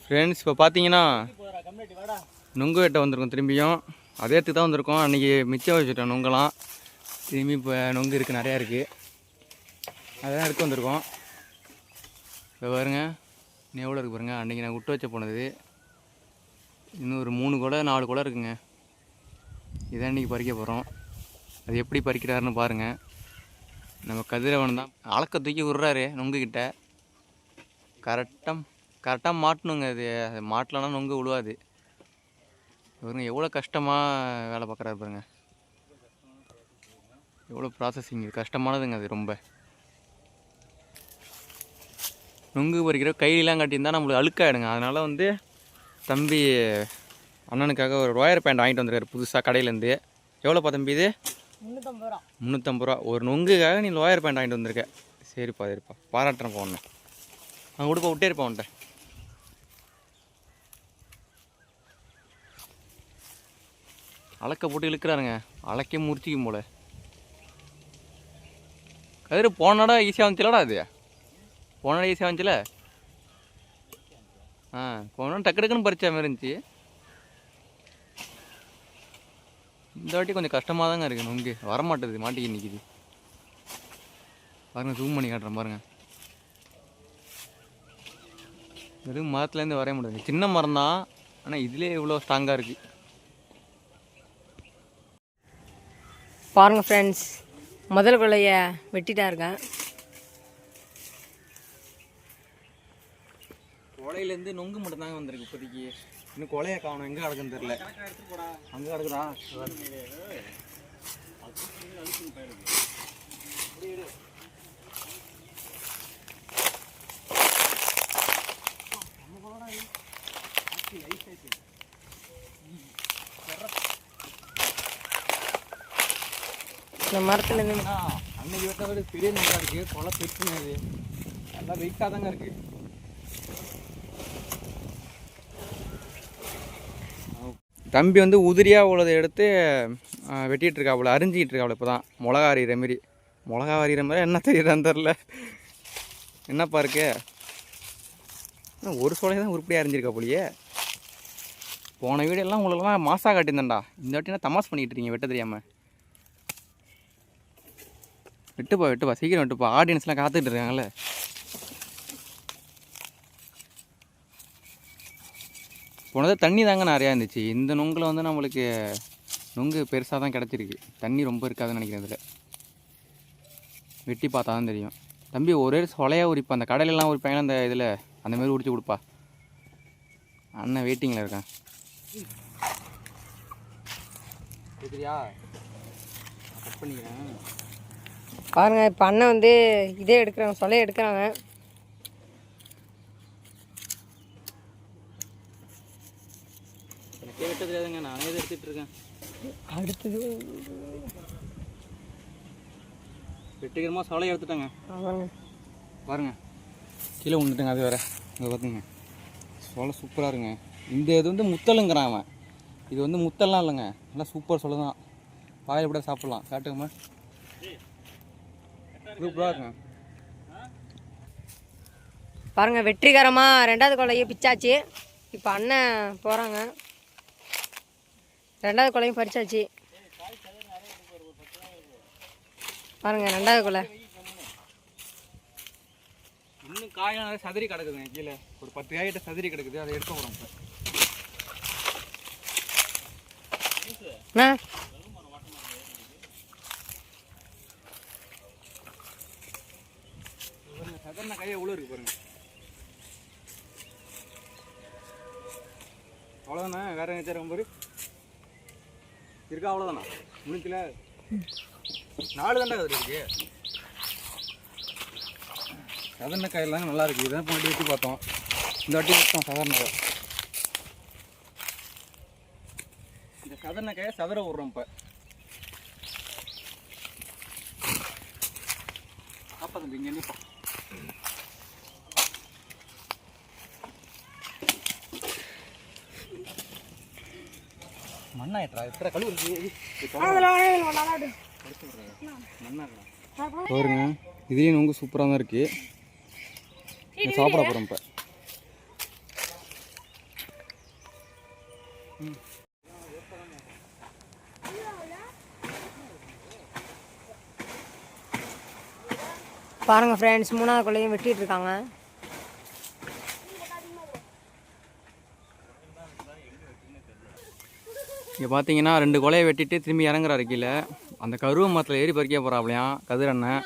Friends இப்போ பார்த்தீங்கன்னா நுங்கு வெட்ட வந்திருக்கோம். திரும்பியும் அதே இடத்துக்கு தான் வந்திருக்கோம். அன்றைக்கி மிச்சம் வச்சுட்டோம் நுங்கெல்லாம். திரும்பி இப்போ நுங்கு இருக்குது, நிறையா இருக்குது. அதெல்லாம் எடுத்து வந்திருக்கோம். இப்போ பாருங்க எவ்வளோ இருக்குது பாருங்கள். அன்றைக்கி நான் விட்டு வச்ச போனது இன்னும் ஒரு 3 குலை 4 குலை இருக்குங்க. இதான் இன்றைக்கி பறிக்க போகிறோம். அது எப்படி பறிக்கிறாருன்னு பாருங்கள். நம்ம கதிரவன் தான் அளக்க தூக்கி விட்றாரு நுங்குக்கிட்ட. கரெக்டாக மாட்டணுங்க. அது மாட்டலன்னா நொங்கு விழுவாது. பாருங்க எவ்வளோ கஷ்டமாக வேலை பார்க்குறாரு பாருங்க. எவ்வளோ ப்ராசஸிங் கஷ்டமானதுங்க அது. ரொம்ப நொங்கு பறிக்கிற கையிலாம் கட்டியிருந்தால் நம்மளுக்கு அழுக்காயிடுங்க. அதனால் வந்து தம்பி அண்ணனுக்காக ஒரு ரோயர் பேண்ட் வாங்கிட்டு வந்துருக்காரு புதுசாக கடையிலேருந்து. எவ்வளோப்பா தம்பி இது? 350 ரூபா. 350 ரூபா. ஒரு நொங்குக்காக நீ ரோயர் பேண்ட் வாங்கிட்டு வந்திருக்க. சரிப்பா சரிப்பா, பாராட்டுறேன் போன. அங்கே கொடுப்பா, விட்டே இருப்பா உன்ட்ட. அளக்க போட்டு இழுக்கிறாருங்க. அளக்கே முறிச்சிக்கும் போல. கதிர போனடா ஈஸியாக வந்துச்சுலடா. அது போனடா ஈஸியாக வந்துச்சுல. போன டக்கு டக்குன்னு பறிச்சா மாதிரி இருந்துச்சு. இந்த வாட்டி கொஞ்சம் கஷ்டமாக தாங்க இருக்குது. நொங்கு வரமாட்டேது, மாட்டிக்கு நிற்கிது பாருங்கள். ஜூம் பண்ணி காட்டுறேன் பாருங்கள். வெறும் மரத்துலேருந்து வரைய முடியாது. சின்ன மரம் தான், ஆனால் இதுலேயே இவ்வளோ ஸ்ட்ராங்காக இருக்குது பாருங்கள் ஃப்ரெண்ட்ஸ். முதல் கொலைய வெட்டிட்டா இருக்கேன். கொலையிலேருந்து நொங்கு மட்டும் தாங்க வந்திருக்கு இப்போதைக்கு. இன்னும் கொலையை காணும். எங்கே கிடக்குன்னு தெரில. அங்கே கிடக்குதா? இந்த மரத்துலேருந்து அன்னைக்கு வெட்டது பெரிய நல்லா இருக்குது. கொலை பெருசுங்க. அது நல்லா வெயிட்டாக தாங்க இருக்குது. தம்பி வந்து உதிரியாக உள்ளதை எடுத்து வெட்டிகிட்டு இருக்காப்புல, அரிஞ்சிக்கிட்டு இருக்காப்புல. இப்போ தான் மிளகா அரிகிற மாரி. மிளகா அரிகிற மாதிரி என்ன தெரியுதான்னு தெரில. என்னப்பா இருக்கு? ஒரு சோலையை தான் உருப்படியாக அரிஞ்சிருக்காப்புலையே. போன வீடெல்லாம் உங்களுக்கெல்லாம் மாசாக காட்டியிருந்தேன்டா. இந்த வாட்டினா தமாஸ் பண்ணிக்கிட்டு இருக்கீங்க வெட்ட தெரியாமல். வெட்டுப்பா சீக்கிரம் வெட்டுப்பா. ஆடியன்ஸ்லாம் காத்துக்கிட்டு இருக்காங்கல்ல. போனது தண்ணி தாங்க நிறையா இருந்துச்சு. இந்த நொங்கில் வந்து நம்மளுக்கு நொங்கு பெருசாக தான் கிடச்சிருக்கு. தண்ணி ரொம்ப இருக்காதுன்னு நினைக்கிறேன். இதில் வெட்டி பார்த்தா தான் தெரியும். தம்பி ஒரே சொலையாக உரிப்பா. அந்த கடையிலலாம் உரிப்பாங்க அந்த இதில், அந்தமாரி உரிச்சு கொடுப்பா. அண்ணன் வெயிட்டிங்கில் இருக்கேன். சரியா கட் பண்ணிக்கிறேன். பாருங்கள். இப்போ அண்ணன் வந்து இதே எடுக்கிறாங்க, சொலையை எடுக்கிறாங்க. எனக்கே வெட்ட தெரியாதுங்க. நானே இதை எடுத்துகிட்டு இருக்கேன். அடுத்தது வெட்டிக்கிறமா சொலையை எடுத்துட்டேங்க. பாருங்கள் கீழே விழுந்துட்டுங்க. அது வேறு இங்கே பார்த்துங்க. சொலை சூப்பராக இருங்க. இந்த இது வந்து முத்தலுங்கிறான் அவன். இது வந்து முத்தல்லாம் இல்லைங்க, நல்லா சூப்பர் சொலை தான். வாயில் கூட சாப்பிட்லாம். காட்டுங்கம்மா, சூப்பராக இருக்குங்க. பாருங்கள் வெற்றிகரமாக 2வது கொலையை பிச்சாச்சு. இப்போ அண்ணன் போகிறாங்க. 2வது கொலையும் பறிச்சாச்சு. பாருங்கள் 2வது கொலை. இன்னும் காயெல்லாம் நிறைய சதுரி கிடக்குதுங்க. கீழே ஒரு 10 காய்கிட்ட சதுரி கிடக்குது. அதை எடுக்க போகிறோம் அண்ணா. சதர்ன கையை எவ்வளோ இருக்குது பாருங்க. அவ்வளோதானே? வேற எங்கே ரொம்ப இருக்கா? அவ்வளோதானா? முடிக்கல. 4 தாண்டா அது இருக்கு. சதர்ன காயெல்லாம் நல்லா இருக்குது. இதான் போட்டு வெட்டி பார்த்தோம். இந்த வாட்டி பார்த்தோம் சதர்ன காய். இந்த சதர்ன காயை சதுர விட்றோம். இப்போ அப்பா தம்பி இங்கே நிற்பா. மண்ணாயிட்டா எத்தனை கழுவு இருக்கு. பாருங்க இதுலேயும் நொங்கு சூப்பராக தான் இருக்குது. சாப்பிட போகிறோம். இப்போ பாருங்கள் ஃப்ரெண்ட்ஸ், 3வது கொள்ளையும் வெட்டிட்டு இருக்காங்க. இங்கே பார்த்தீங்கன்னா 2 கொலையை வெட்டிட்டு திரும்பி இறங்குறாரு கீழே. அந்த கருவ மரத்தில் ஏறி பறிக்க போகிறாப்லையாம் கதிரண்ணன்.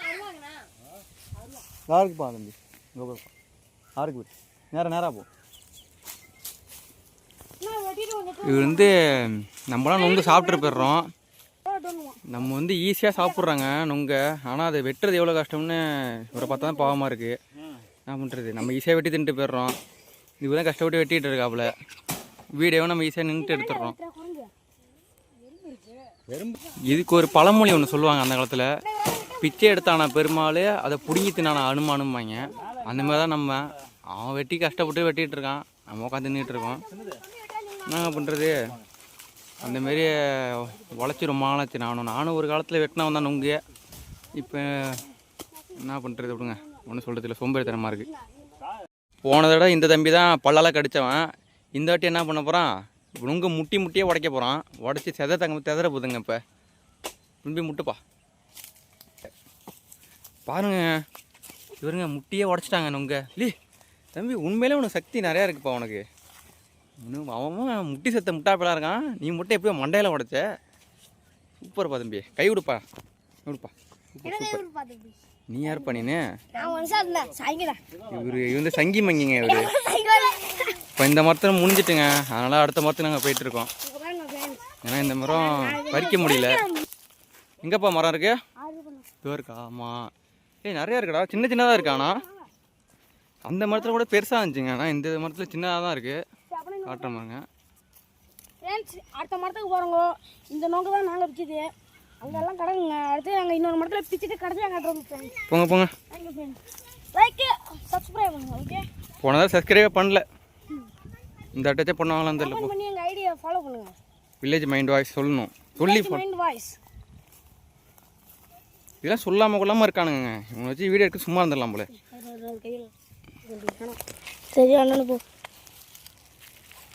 யாருக்குப்பா தம்பி? இங்கே போப்பா. யாருக்கு நேராக போ. இது நம்மளாம் நொங்கு சாப்பிட்டு போயிடுறோம். நம்ம ஈஸியாக சாப்பிட்றாங்க நொங்க. ஆனால் அதை வெட்டுறது எவ்வளோ கஷ்டம்னு இவரை பார்த்தா தான் பாவமாக இருக்குது. என்ன பண்ணுறது, நம்ம ஈஸியாக வெட்டி தின்ட்டு போயிடுறோம். இவர் தான் கஷ்டப்பட்டு வெட்டிகிட்டு இருக்காப்புல. வீடியோவை நம்ம ஈஸியாக நின்றுட்டு எடுத்துடுறோம். இதுக்கு ஒரு பழமொழி ஒன்று சொல்லுவாங்க அந்த காலத்தில். பிச்சை எடுத்தானா பெருமாள், அதை பிடுங்கி தின்னானா அனுமானும்பாங்க. அந்த மாதிரி தான் நம்ம. அவன் வெட்டி கஷ்டப்பட்டு வெட்டிகிட்டு இருக்கான், நம்ம உட்காந்து தின்னுட்டு இருக்கோம். என்ன பண்ணுறது, அந்தமாரி உழைச்சி ரொம்ப நாளாச்சு. நானும் ஒரு காலத்தில் வெட்டினவன் தான் நொங்கு. இப்போ என்ன பண்ணுறது விடுங்க, ஒன்றும் சொல்கிறது இல்லை, சோம்பேறித்தனமாக இருக்குது. போன தடவை இந்த தம்பி தான் பல்லால் கடித்தவன். இந்த வாட்டி என்ன பண்ண போகிறான், நொங்கு முட்டியே உடைக்க போகிறான். உடச்சி தெதற போதுங்க. இப்போ திரும்பி முட்டுப்பா பாருங்க. இவருங்க முட்டியே உடச்சிட்டாங்க நொங்க. லீ தம்பி, உண்மையிலே உனக்கு சக்தி நிறையா இருக்குப்பா உனக்கு. அவன் முட்டி செத்த முட்டாப்பெல்லாம் இருக்கான். நீ முட்டை எப்படியோ மண்டையில் உடைச்ச. சூப்பர்ப்பா தம்பி, கை விடுப்பா. விடுப்பா. சூப்பர். நீ யாருப்பா நீனு? இவர் சங்கி மங்கிங்க. இவர் இப்போ இந்த மரத்தில் முடிஞ்சிட்டுங்க. அதனால் அடுத்த மரத்துக்கு நாங்கள் போயிட்டுருக்கோம். ஏன்னா இந்த மரம் பறிக்க முடியல. எங்கேப்பா மரம் இருக்கு? இதோ இருக்கா? ஆமாம். நிறையா இருக்குடா, சின்னதாக இருக்காண்ணா. அந்த மரத்தில் கூட பெருசாக இருந்துச்சுங்க. ஆனால் இந்த மரத்தில் சின்னதாக தான் இருக்குது. காட்டுறமாங்க. அடுத்த மரத்துக்கு போகிறோங்க. இந்த நோக்கு தான் நாங்கள் பிச்சுது. அங்கெல்லாம் கிடக்குங்க. அடுத்து நாங்கள் இன்னொரு மரத்தில் பிச்சுட்டு கடைசி காட்டுறோம். போங்க. லைக் சப்ஸ்கிரைப் பண்ணுங்க. ஓகே, போனதாக சப்ஸ்கிரைபே பண்ணல. இந்த அட்டச்சே பண்ணுவாங்களான்னு தெரியல. பண்ணி எங்கள் ஐடியா ஃபாலோ பண்ணுங்க. வில்லேஜ் மைண்ட் வாய்ஸ் சொல்லணும். மைண்ட் வாய்ஸ் இதெல்லாம் சொல்லாமல் கொள்ளாமல் இருக்கானுங்க. இவங்க வச்சு வீடியோ எடுக்க சும்மா இருந்துடலாம் போல. சரி அண்ணனு போ.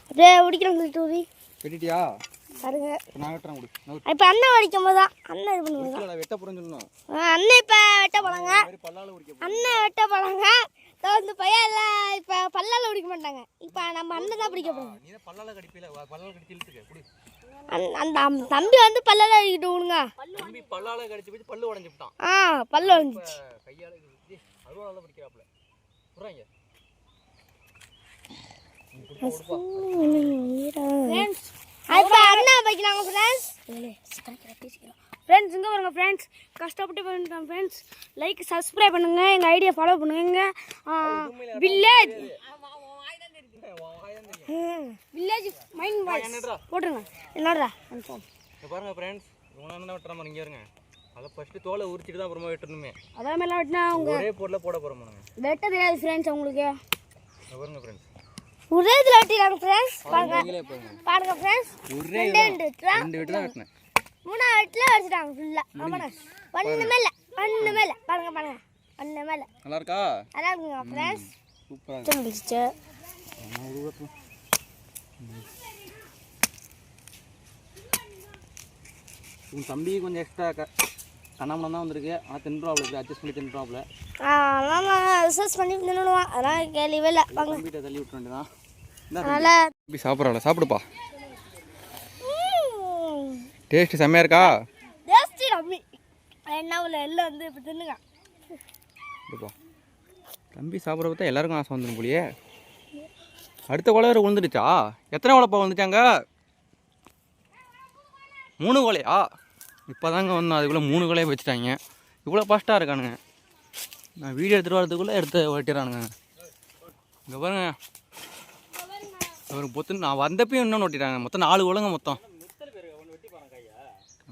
அப்படியே உடிக்கிறோம். டூரி வெட்டிட்டியா? பாருங்க, நான் வெட்டுறேன். கொடு. இப்போ அண்ணன் வடிக்கும் போது தான் அண்ணன் இது பண்ணுவாங்க. வெட்ட போகிறேன்னு சொல்லணும். அண்ணன் இப்போ வெட்ட போனாங்க. அண்ணன் வெட்ட போனாங்க. இந்த பையன் எல்லாம் இப்போ பல்லால் உடிக்க மாட்டாங்க. இப்போ நம்ம அண்ணன் தான் பிடிக்க போகிறோம். அந்த தம்பி பல்லால் அடிக்கிட்டு விடுங்க. பல்லால கடிச்சு போய் பல்லு உடைஞ்சு விட்டான். பல்லு உடைஞ்சிச்சு. கையால அருவாளால பிடிக்கிறாப்ல. புறாங்க. இப்போ அண்ணா வைக்கிறாங்க ஃப்ரெண்ட்ஸ். ஃப்ரெண்ட்ஸ் இங்கே பாருங்க ஃப்ரெண்ட்ஸ், கஷ்டப்பட்டு பண்ணிட்டோம் ஃப்ரெண்ட்ஸ். லைக் சப்ஸ்கிரைப் பண்ணுங்க, எங்கள் ஐடியா ஃபாலோ பண்ணுங்க. வில்லேஜ் மைண்ட் வாய்ஸ் போட்டுருங்க. என்னடா பாருங்க ஃப்ரெண்ட்ஸ், இவங்க வெட்டுற மாதிரி இங்கே இருங்க. அதை ஃபஸ்ட்டு தோலை உரிச்சிட்டு தான் அப்புறமா வெட்டணுமே. அதே மாதிரிலாம் வெட்டினா அவங்க ஒரே பொருளில் போட போகிறோம். வெட்ட தெரியாது ஃப்ரெண்ட்ஸ் உங்களுக்கு. பாருங்க ஃப்ரெண்ட்ஸ், ஒரே இதில் வெட்டிடுறாங்க ஃப்ரெண்ட்ஸ். பாருங்க ஃப்ரெண்ட்ஸ், ரெண்டு வெட்டு தான் வெட்டினேன். 3ஆவது வெட்டில் வச்சுட்டாங்க ஃபுல்லாக. ஆமாண்ணா, ஒன்றுமே இல்லை. பாருங்க ஒன்றுமே இல்லை. நல்லா இருக்கா? நல்லா இருக்குங்க ஃப்ரெண்ட்ஸ். சூப்பராக இருந்துச்சு. உன் தம்பி கொஞ்சம் எக்ஸ்ட்ரா கண்ணாமலம் தான் வந்திருக்கு. ஆனால் தின்றாப்ல, அட்ஜஸ்ட் பண்ணி தின்றாப்ல. ரிசர்ச் பண்ணி தின்னுடுவான். அதெல்லாம் கேள்வியே இல்லை. தம்பிகிட்ட தள்ளி விட்டு வேண்டியதான். அதனால் சாப்பிட்றாப்ல, சாப்பிடுப்பா. டேஸ்ட் செம்மையாக இருக்கா? டேஸ்டி ரம்மி என்ன எல்லாம் இப்போ தின்னுங்க. தம்பி சாப்பிட்ற பார்த்தா எல்லாருக்கும் ஆசை வந்துடும் போலியே. அடுத்த கொலை வேறு விழுந்துடுச்சா? எத்தனை கொலைப்பா வந்துச்சாங்க? 3 கொலையா? இப்போ தாங்க வந்தோம், அதுக்குள்ளே 3 கொலையை வச்சுட்டாங்க. இவ்வளோ ஃபாஸ்ட்டாக இருக்கானுங்க. நான் வீடியோ எடுத்துகிட்டு வரதுக்குள்ளே எடுத்து ஓட்டிடுறானுங்க. இங்கே பாருங்க, ஒரு பொத்து நான் வந்தப்பையும் இன்னொன்று ஓட்டிட்டாங்க. மொத்தம் 4 கொலைங்க மொத்தம்.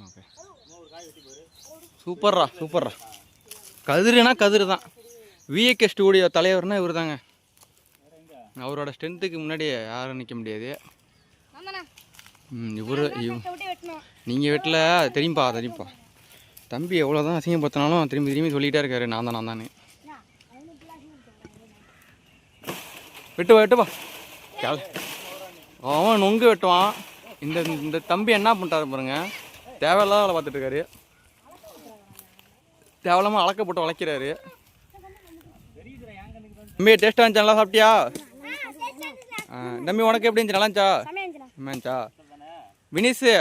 ஓகே, சூப்பர்ரா. கதிருனா கதிரு தான். விஏகே ஸ்டூடியோ தலைவர்னா இவர் தாங்க. அவரோட ஸ்ட்ரென்த்துக்கு முன்னாடி யாரும் நிற்க முடியாது. நீங்கள் வெட்டில் தெரியும்ப்பா. தம்பி எவ்வளோ தான் அசிங்கப்படுத்தினாலும் திரும்பி சொல்லிகிட்டே இருக்காரு, நான் தானே. வெட்டுப்பா. அவன் நொங்கு வெட்டுவான், இந்த இந்த தம்பி என்ன பண்ணிட்டாரு பாருங்க, தேவையில்லாத வேலை பார்த்துட்டு இருக்காரு. தேவையில்லாமல் அளக்க போட்டு வளைக்கிறாரு. தம்பி டேஸ்ட்டாக இருந்துச்சு, நல்லா சாப்பிட்டியா? தம்பி உனக்கு எப்படி இருந்துச்சு, நல்லா இருந்துச்சா? இருந்துச்சா? வினீஸு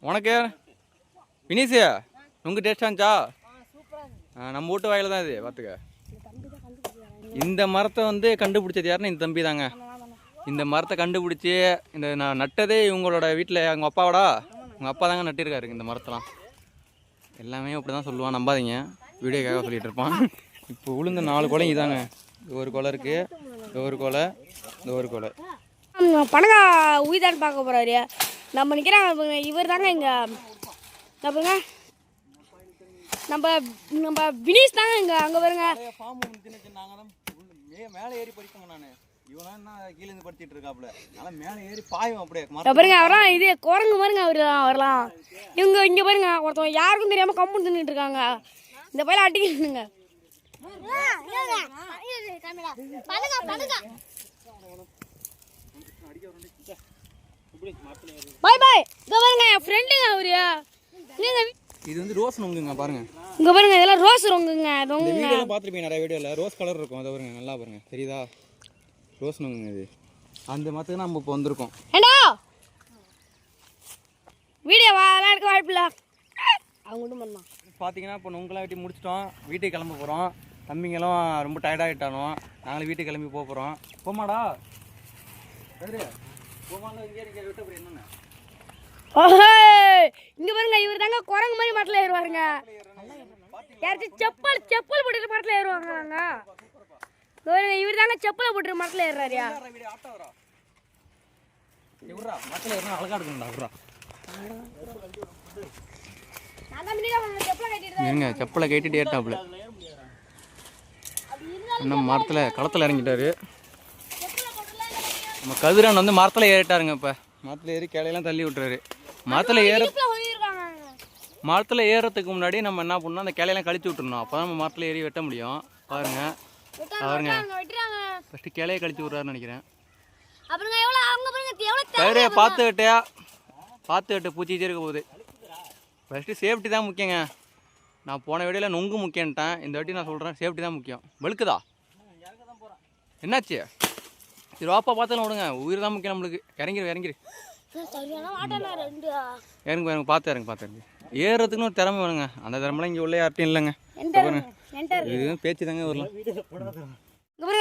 உனக்கு, வினீஸு உங்கள் டேஸ்ட்டாக இருந்துச்சா? நம்ம வீட்டு வாயில தான் இது பார்த்துக்க. இந்த மரத்தை வந்து கண்டுபிடிச்சது யாருன்னா இந்த தம்பி தாங்க. இந்த மரத்தை கண்டுபிடிச்சி இந்த நான் நட்டதே இவங்களோட வீட்டில் அவங்க அப்பாவோடா, உங்கள் அப்பா தாங்க நட்டிருக்காரு இந்த மரத்தெல்லாம். எல்லாமே அப்படி தான் சொல்லுவான், நம்பாதீங்க, வீடியோக்காக சொல்லிகிட்டு இருப்பான். இப்போ உளுந்த 4 குலை இதாங்க. இது ஒரு குலை இருக்குது, இது ஒரு குலை, இது ஒரு குலை. பணங்கா உயிர்தான் பார்க்க போகிறாரு. நம்ம நிற்கிறாங்க, இவர் தாங்க இங்கே பாருங்க, நம்ம வினீஷ் தாங்க இங்கே. அங்கே பாருங்க மேலே ஏறி படிப்போங்க. நான் இவனா என்ன கீழே இருந்து படிச்சுட்டு இருக்காப்புல, அதனால மேலே ஏறி பாயும் அப்படியே. பாருங்க அவரெல்லாம் இது குரங்கு பாருங்க, அவரெல்லாம் இவங்க இங்கே பாருங்க, ஒருத்தவங்க யாருக்கும் தெரியாமல் கம்பு தின்னுட்டு இருக்காங்க. இந்த பையில அட்டிக்கணுங்க. பாய் பாய். இங்க பாருங்க என் ஃப்ரெண்டுங்க அவரு. இது வந்து ரோஸ் நொங்குங்க பாருங்க. இங்க பாருங்க இதெல்லாம் ரோஸ் நொங்குங்க. இந்த வீடியோல பாத்துருப்பீங்க, நிறைய வீடியோல ரோஸ் கலர் இருக்கும். அத பாருங்க, நல்லா பாருங்க, தெரியுதா? ரோஸ் நொங்குங்க இது. அந்த மரத்துக்கு நம்ம இப்போ வந்திருக்கோம். ஏண்டா வீடியோ வாலாம் எடுக்க வாய்ப்பில்லை. அவங்க பண்ணலாம். பார்த்தீங்கன்னா இப்போ நொங்கெல்லாம் வெட்டி முடிச்சிட்டோம், வீட்டுக்கு கிளம்ப போகிறோம். தம்பிங்களும் ரொம்ப டயர்டாகிட்டானோ, நாங்களும் வீட்டுக்கு கிளம்பி போகிறோம். போமாடா சரி, போமாடா. இங்கே விட்ட போய் என்னென்ன இங்க பாருங்க, இவர் தாங்க குரங்கு மாதிரி மரத்தில் ஏறுவாருங்க. யாராச்சும் செப்பல் போட்டுட்டு மரத்தில் ஏறுவாங்க. இவர் தாங்க செப்பலை போட்டு மரத்தில் ஏறுறாரியா. மரத்தில் ஏறினா அழகா இருக்கும்டா. இருங்க, செப்பலை கேட்டுட்டு ஏட்டாப்புல நம்ம மரத்தில் களத்தில் இறங்கிட்டாரு. நம்ம கதிரன் வந்து மரத்தில் ஏறிட்டாருங்க. இப்போ மரத்தில் ஏறி கிளையெல்லாம் தள்ளி விட்டுறாரு. மரத்தில் ஏறுறதுக்கு முன்னாடி நம்ம என்ன பண்ணணும், அந்த கிளையெல்லாம் கழிச்சு விட்டுருணும். அப்போ தான் நம்ம மரத்தில் ஏறி வெட்ட முடியும். பாருங்க பாருங்க, ஃபஸ்ட்டு கிளையை கழிச்சு விட்றாருன்னு நினைக்கிறேன். கயிறைய பார்த்து வெட்டையா, பார்த்து வெட்ட பூச்சிக்கிட்டே இருக்க போகுது. ஃபஸ்ட்டு சேஃப்டி தான் முக்கியங்க. நான் போன வீடியோவில் நொங்கு முக்கியன்ட்டேன், இந்த வாட்டி நான் சொல்கிறேன் சேஃப்டி தான் முக்கியம். வெளுக்குதா என்னாச்சு? சரி வாப்பா பார்த்தாலும் விடுங்க, உயிர் தான் முக்கியம் நம்மளுக்கு. இறங்கிரு இறங்கிரு இறங்க பார்த்து இறங்க. ஏறுறதுக்குன்னு ஒரு திறமை வேணுங்க. அந்த திறமெல்லாம் இங்கே உள்ள யார்ட்டையும் இல்லைங்க. இது பேச்சு தாங்க வரலாம்.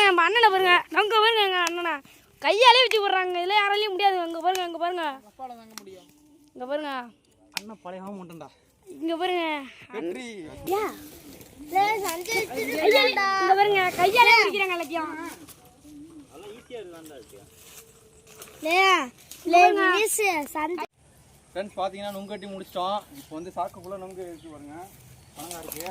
நம்ம அண்ணனை பாருங்க, அங்கே பாருங்க எங்கள் அண்ணனை கையாலே வச்சு போடுறாங்க. இதில் யாராலையும் முடியாது. அங்கே பாருங்க, இங்கே பாருங்க, இங்கே பாருங்க அண்ணன் பழைய மாட்டேன்டா. இங்கே பாருங்க, இங்கே பாருங்க கையாலே பிடிக்கிறாங்க எல்லாத்தையும். ஃப்ரெண்ட்ஸ் பார்த்தீங்கன்னா நொங்கு கட்டி முடிச்சிட்டோம். இப்போ வந்து சாக்குக்குள்ளே நொங்கு இருக்கு பாருங்க, பணங்கா இருக்கு.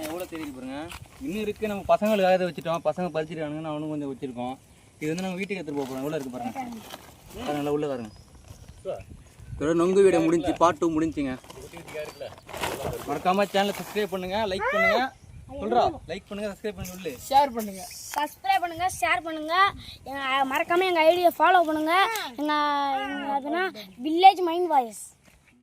எவ்வளோ தெரியுது பாருங்க. இன்னும் இருக்குது, நம்ம பசங்களுக்காக இதை வச்சுட்டோம். பசங்க பறிச்சிருக்கானுங்கன்னு அவனும் கொஞ்சம் வச்சுருக்கோம். இது வந்து நம்ம வீட்டுக்கு எடுத்துகிட்டு போகிறோம். எவ்வளோ இருக்குது பாருங்க, நல்லா உள்ள பாருங்க. இதோட நொங்கு வீடியோ முடிஞ்சு, பார்ட் 2 முடிஞ்சுங்க. மறக்காம சேனலை சப்ஸ்கிரைப் பண்ணுங்க, லைக் பண்ணுங்க. சொல்றா, லைக் பண்ணுங்க, சப்ஸ்கிரைப் பண்ணுங்க, சொல்லு, ஷேர் பண்ணுங்க. சப்ஸ்கிரைப் பண்ணுங்க, ஷேர் பண்ணுங்க. மறக்காம எங்கள் ஐடியை ஃபாலோ பண்ணுங்க. எங்கள் அதுனா வில்லேஜ் மைண்ட் வாய்ஸ்.